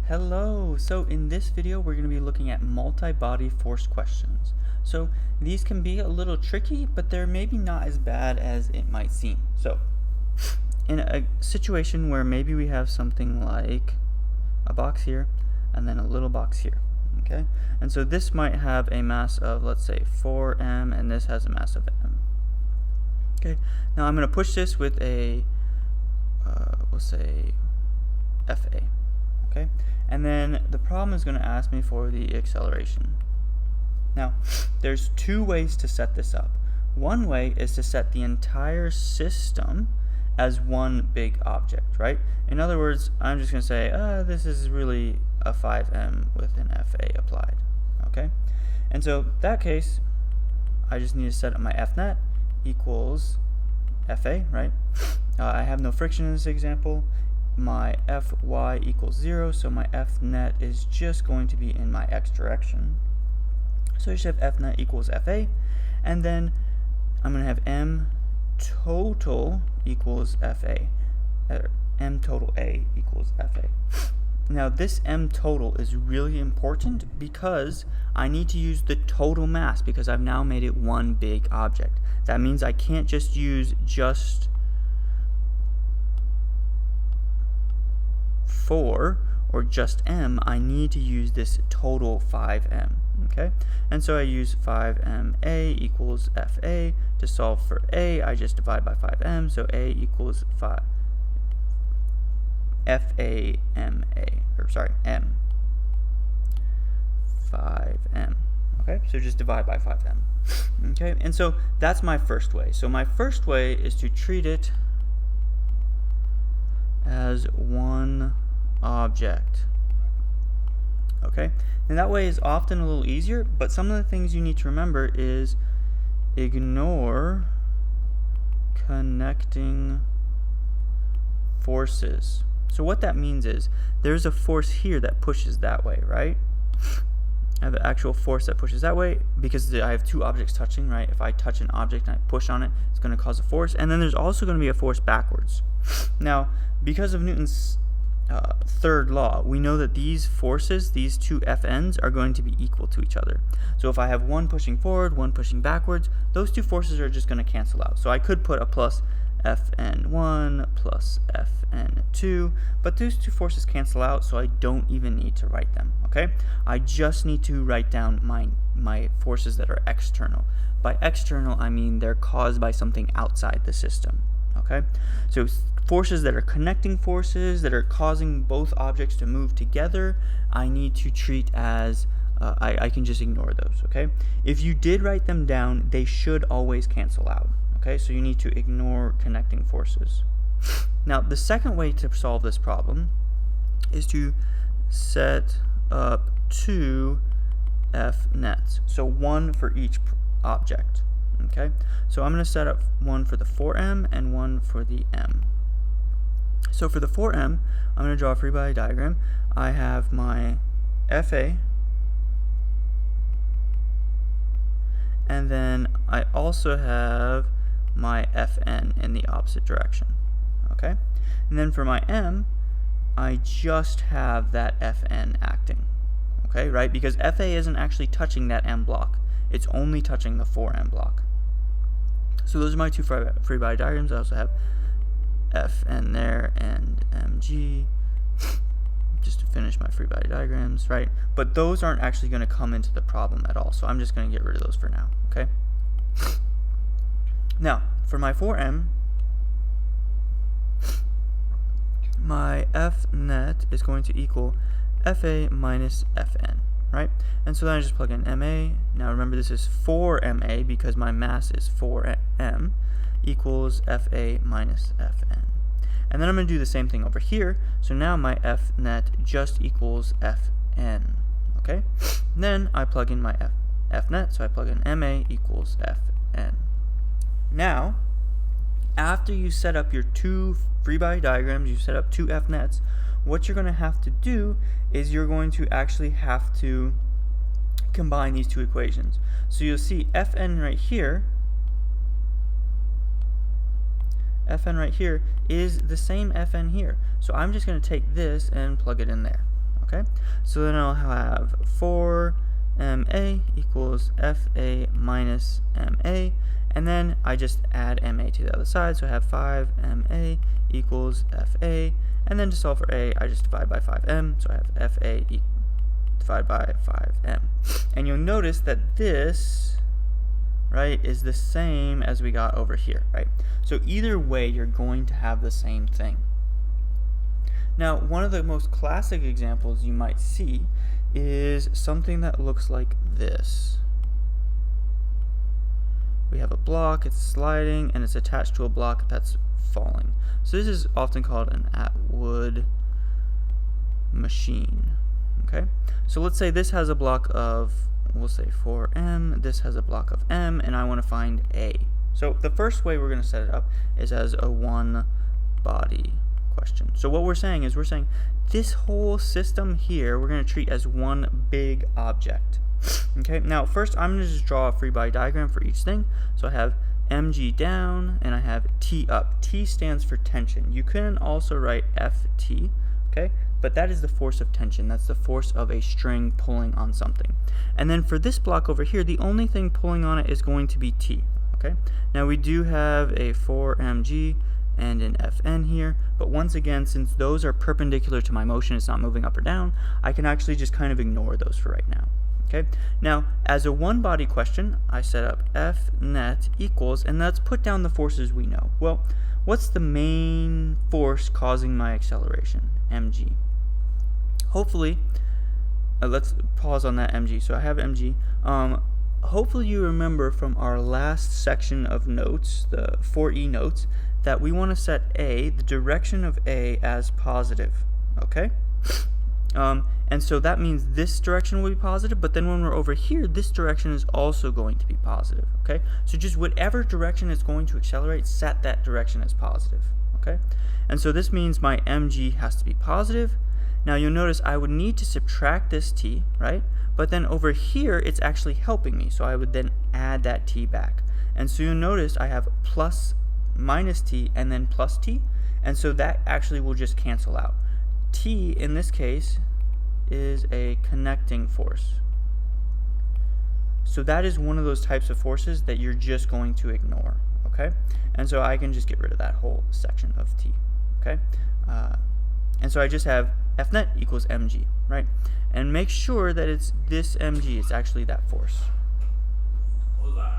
Hello! So in this video we're going to be looking at multi-body force questions. So these can be a little tricky, but they're maybe not as bad as it might seem. So in a situation where maybe we have something like a box here and then a little box here, okay? And so this might have a mass of, let's say, 4m, and this has a mass of m. Okay, now I'm going to push this with a, we'll say, Fa. Okay, and then the problem is going to ask me for the acceleration. Now, there's two ways to set this up. One way is to set the entire system as one big object, right? In other words, I'm just going to say, this is really a 5m with an Fa applied, okay? And so that case, I just need to set up my Fnet equals Fa, right? I have no friction in this example. My Fy equals 0, so my Fnet is just going to be in my x direction. So I should have Fnet equals Fa, and then I'm going to have m total equals Fa, or m total A equals Fa. Now this m total is really important because I need to use the total mass because I've now made it one big object. That means I can't just use just 4 or just m. I need to use this total 5m, okay? And so I use 5ma equals Fa. To solve for a, I just divide by 5m, so a equals 5 Fama, or sorry, m 5m. Okay, so just divide by 5m. Okay, and so that's my first way. So my first way is to treat it as one object. Okay, and that way is often a little easier, but some of the things you need to remember is ignore connecting forces. So what that means is there's a force here that pushes that way, right? I have an actual force that pushes that way because I have two objects touching, right? If I touch an object and I push on it, it's going to cause a force. And then there's also going to be a force backwards. Now, because of Newton's third law, we know that these forces, these two Fn's, are going to be equal to each other. So if I have one pushing forward, one pushing backwards, those two forces are just going to cancel out. So I could put a plus Fn1 plus Fn2, but those two forces cancel out, so I don't even need to write them, okay? I just need to write down my forces that are external. By external, I mean they're caused by something outside the system, okay? So forces that are connecting forces, that are causing both objects to move together, I need to treat as, I can just ignore those, okay? If you did write them down, they should always cancel out, okay? So you need to ignore connecting forces. Now, the second way to solve this problem is to set up two Fnets, so one for each object, okay? So I'm going to set up one for the 4m and one for the m. So for the 4m, I'm going to draw a free body diagram. I have my Fa, and then I also have my Fn in the opposite direction, okay? And then for my m, I just have that Fn acting, okay, right? Because Fa isn't actually touching that m block. It's only touching the 4m block. So those are my two free body diagrams. I also have Fn there and mg, just to finish my free body diagrams, right? But those aren't actually going to come into the problem at all, so I'm just going to get rid of those for now, okay? Now, for my 4m, my Fnet is going to equal Fa minus Fn, right? And so then I just plug in ma. Now remember, this is 4ma because my mass is 4m, equals Fa minus Fn. And then I'm going to do the same thing over here. So now my Fnet just equals Fn, okay? And then I plug in my Fnet, so I plug in ma equals Fn. Now, after you set up your two free body diagrams, you set up two Fnets, what you're going to have to do is you're going to actually have to combine these two equations. So you'll see Fn right here Fn right here is the same Fn here. So I'm just going to take this and plug it in there. okay? So then I'll have 4 ma equals fa minus ma, and then I just add ma to the other side, so I have 5 ma equals fa, and then to solve for a, I just divide by 5m, so I have fa divided by 5m. And you'll notice that this, right, is the same as we got over here, right? So either way, you're going to have the same thing. Now, one of the most classic examples you might see is something that looks like this. We have a block, it's sliding, and it's attached to a block that's falling. So this is often called an Atwood machine, okay? So let's say this has a block of, we'll say 4m, this has a block of m, and I want to find a. So the first way we're going to set it up is as a one-body question. So what we're saying is this whole system here we're going to treat as one big object. Okay, now first I'm going to just draw a free body diagram for each thing. So I have mg down and I have T up. T stands for tension. You can also write Ft, okay, but that is the force of tension. That's the force of a string pulling on something. And then for this block over here, the only thing pulling on it is going to be T. Okay, now we do have a 4mg and an Fn here, but once again, since those are perpendicular to my motion, it's not moving up or down, I can actually just kind of ignore those for right now. Okay, now as a one-body question, I set up F net equals, and let's put down the forces we know. Well, what's the main force causing my acceleration? Mg. Hopefully, let's pause on that mg. So I have mg. Hopefully you remember from our last section of notes, the 4E notes, that we want to set A, the direction of A, as positive, okay? And so that means this direction will be positive, but then when we're over here, this direction is also going to be positive, okay? So just whatever direction it's going to accelerate, set that direction as positive, okay? And so this means my mg has to be positive. Now you'll notice I would need to subtract this t, right? But then over here, it's actually helping me, so I would then add that t back. And so you'll notice I have plus minus t and then plus t, and so that actually will just cancel out. T in this case is a connecting force. So that is one of those types of forces that you're just going to ignore, okay? And so I can just get rid of that whole section of t, okay? And so I just have F net equals mg, right? And make sure that it's this mg, it's actually that force. What was that?